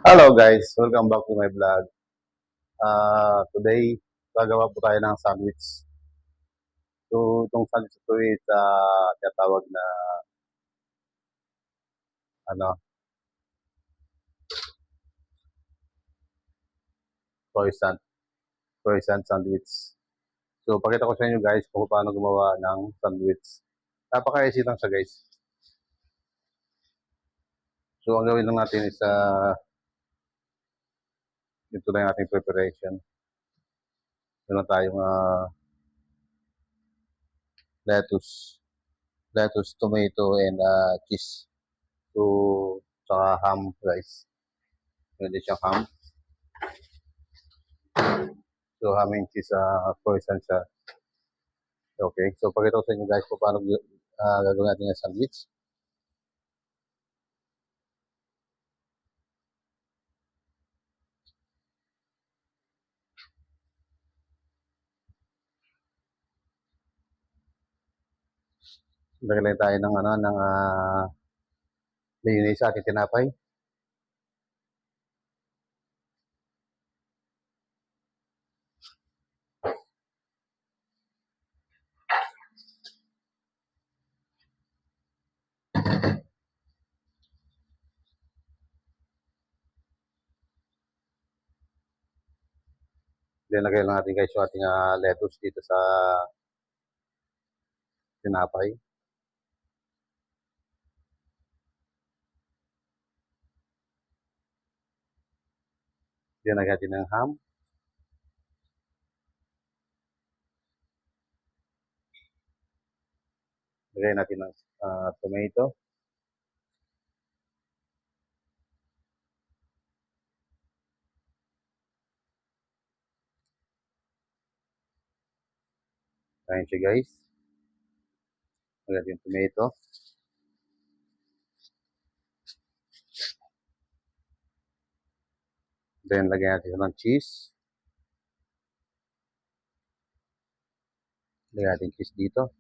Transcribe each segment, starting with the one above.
Hello guys, welcome back to my vlog. Today, gagawa po tayo ng sandwich. So, itong sandwich ito is tinatawag na ano, croissant, croissant sandwich. So, pakita ko sa inyo guys kung paano gumawa ng sandwich. Napaka-easy lang siya guys. So, ang gawin lang natin is ito na yung ating preparation. Meron tayong lettuce, tomato, and cheese. So, saka ham guys. Meron din siyang ham. So, ham and cheese croissant siya. Okay, so pakita ko sa inyo guys kung paano gagawin natin yung sandwich. Lagyan tayo ng mayonnaise sa ating tinapay. Then lagyan lang natin guys yung ating lettuce dito sa tinapay. Then lagyan natin ng ham. Lagyan natin ng tomato. Ayan siya guys. Lagyan natin yung tomato. Then lagyan natin ng cheese. Lagyan natin cheese dito.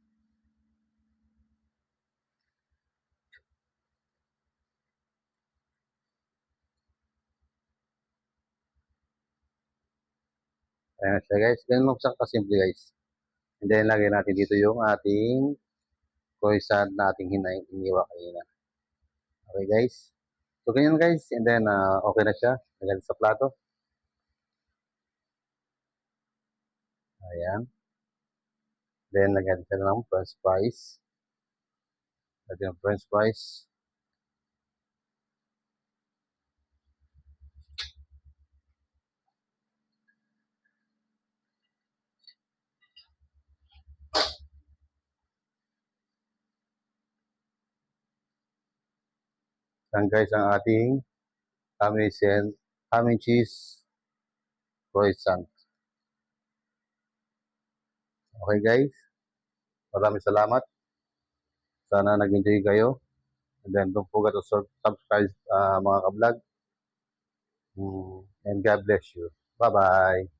Ayan siya guys. Ganun lang siya kasimple guys. And then lagyan natin dito yung ating croissant na ating hiniwa kanina. Okay guys. So ganyan guys. And then okay na siya. Lagyan sa plato. Ayan. Then lagyan natin ng french fries. Lagyan ng french fries. Yan guys ang ating ham and cheese croissant. Okay guys. Maraming salamat. Sana nag-enjoy kayo. And then don't forget to subscribe mga ka-vlog. And God bless you. Bye-bye.